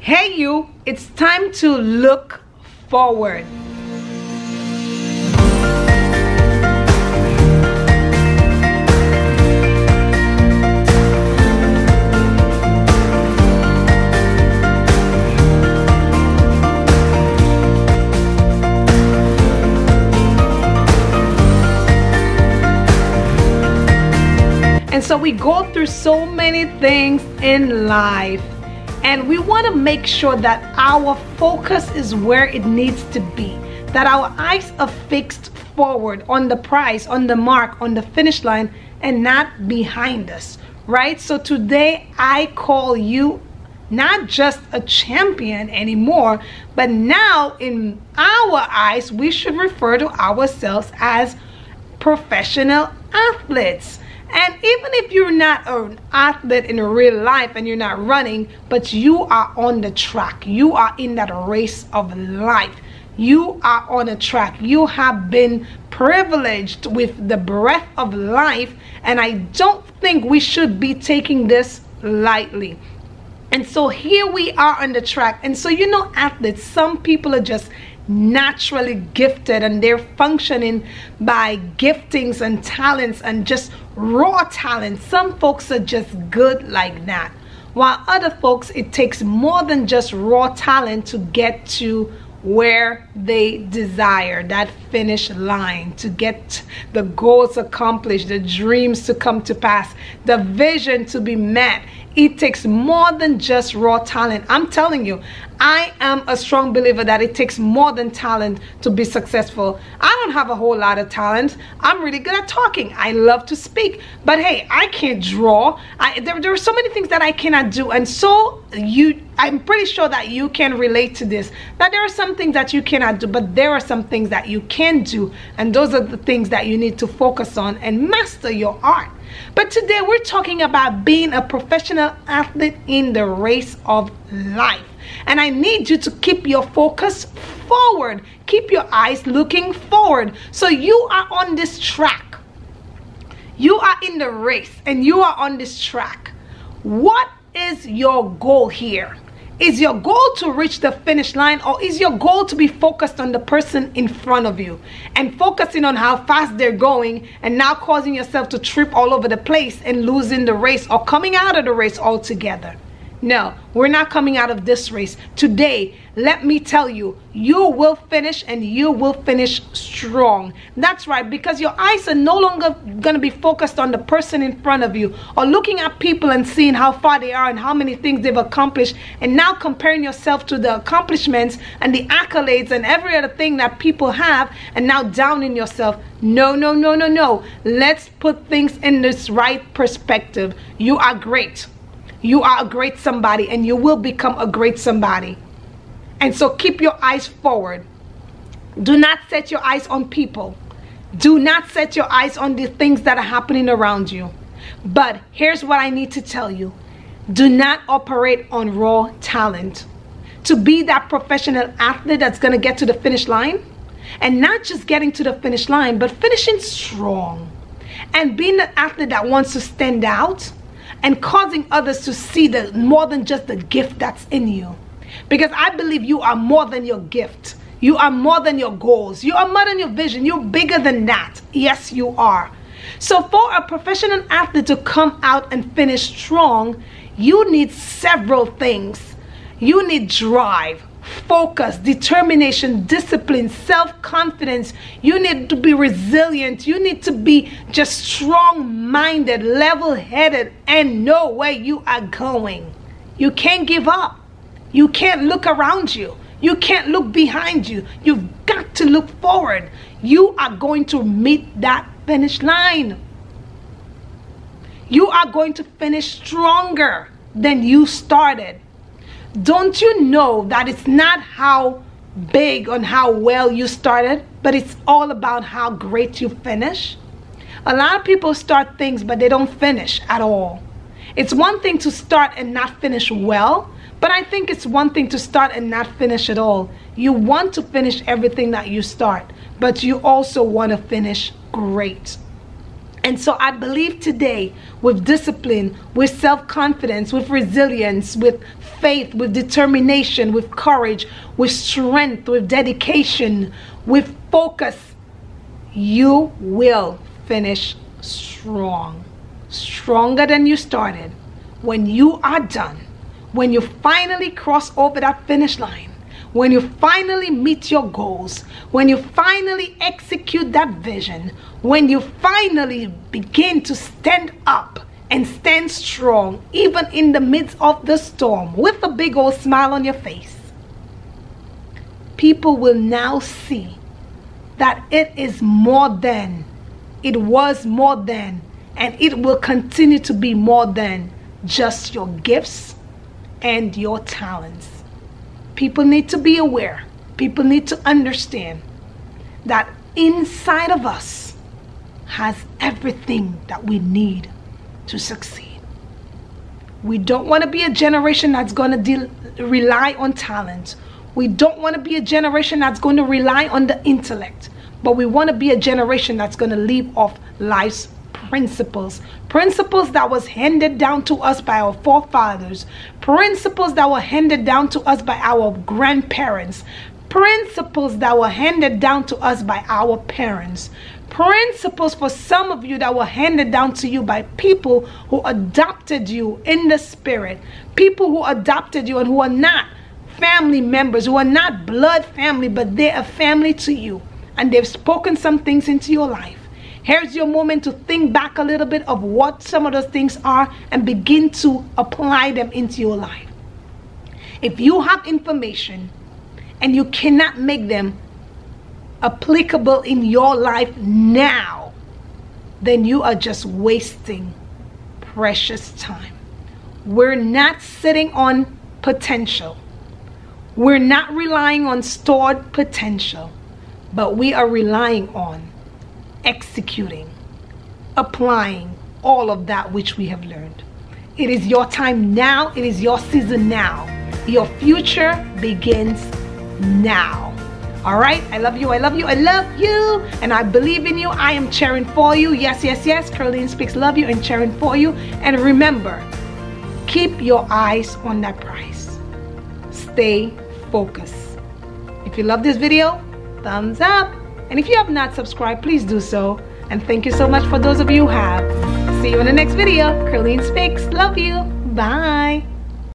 Hey you, it's time to look forward. And so we go through so many things in life, and we want to make sure that our focus is where it needs to be, that our eyes are fixed forward on the prize, on the mark, on the finish line, and not behind us, right? So today I call you not just a champion anymore, but now in our eyes we should refer to ourselves as professional athletes. And even if you're not an athlete in real life and you're not running, but you are on the track, you are in that race of life, you are on a track, you have been privileged with the breath of life, and I don't think we should be taking this lightly. And so here we are on the track. And so, you know, athletes, some people are just naturally gifted and they're functioning by giftings and talents and just raw talent. Some folks are just good like that, while other folks, it takes more than just raw talent to get to where they desire, that finish line, to get the goals accomplished, the dreams to come to pass, the vision to be met. It takes more than just raw talent. I'm telling you, I am a strong believer that it takes more than talent to be successful. I don't have a whole lot of talent. I'm really good at talking. I love to speak. But hey, I can't draw. There are so many things that I cannot do. And so I'm pretty sure that you can relate to this. That there are some things that you cannot do, but there are some things that you can do. And those are the things that you need to focus on and master your art. But today we're talking about being a professional athlete in the race of life. And I need you to keep your focus forward. Keep your eyes looking forward. So you are on this track. You are in the race and you are on this track. What is your goal here? Is your goal to reach the finish line, or is your goal to be focused on the person in front of you and focusing on how fast they're going and now causing yourself to trip all over the place and losing the race or coming out of the race altogether? No, we're not coming out of this race. Today, let me tell you, you will finish and you will finish strong. That's right, because your eyes are no longer going to be focused on the person in front of you or looking at people and seeing how far they are and how many things they've accomplished and now comparing yourself to the accomplishments and the accolades and every other thing that people have and now downing yourself. No, no, no, no, no. Let's put things in this right perspective. You are great. You are a great somebody and you will become a great somebody. And so keep your eyes forward. Do not set your eyes on people. Do not set your eyes on the things that are happening around you. But here's what I need to tell you. Do not operate on raw talent. To be that professional athlete that's going to get to the finish line, and not just getting to the finish line, but finishing strong. And being an athlete that wants to stand out and causing others to see the more than just the gift that's in you. Because I believe you are more than your gift. You are more than your goals. You are more than your vision. You're bigger than that. Yes, you are. So for a professional athlete to come out and finish strong, you need several things. You need drive, focus, determination, discipline, self-confidence. You need to be resilient. You need to be just strong-minded, level-headed, and know where you are going. You can't give up. You can't look around you. You can't look behind you. You've got to look forward. You are going to meet that finish line. You are going to finish stronger than you started. Don't you know that it's not how big and how well you started, but it's all about how great you finish? A lot of people start things, but they don't finish at all. It's one thing to start and not finish well, but I think it's one thing to start and not finish at all. You want to finish everything that you start, but you also want to finish great. And so I believe today, with discipline, with self-confidence, with resilience, with faith, with determination, with courage, with strength, with dedication, with focus, you will finish strong. Stronger than you started. When you are done, when you finally cross over that finish line, when you finally meet your goals, when you finally execute that vision, when you finally begin to stand up and stand strong, even in the midst of the storm, with a big old smile on your face, people will now see that it is more than, it was more than, and it will continue to be more than just your gifts and your talents. People need to be aware. People need to understand that inside of us has everything that we need to succeed. We don't want to be a generation that's going to rely on talent. We don't want to be a generation that's going to rely on the intellect. But we want to be a generation that's going to leave off life's principles. Principles that was handed down to us by our forefathers. Principles that were handed down to us by our grandparents. Principles that were handed down to us by our parents. Principles for some of you that were handed down to you by people who adopted you in the spirit. People who adopted you and who are not family members, who are not blood family, but they're a family to you. And they've spoken some things into your life. Here's your moment to think back a little bit of what some of those things are and begin to apply them into your life. If you have information and you cannot make them applicable in your life now, then you are just wasting precious time. We're not sitting on potential. We're not relying on stored potential, but we are relying on executing, applying all of that which we have learned. It is your time now. It is your season now. Your future begins now. All right? I love you. I love you. I love you. And I believe in you. I am cheering for you. Yes, yes, yes. Carleen Speaks love you and cheering for you. And remember, keep your eyes on that prize. Stay focused. If you love this video, thumbs up. And if you have not subscribed, please do so. And thank you so much for those of you who have. See you in the next video. Carleen Speaks. Love you. Bye.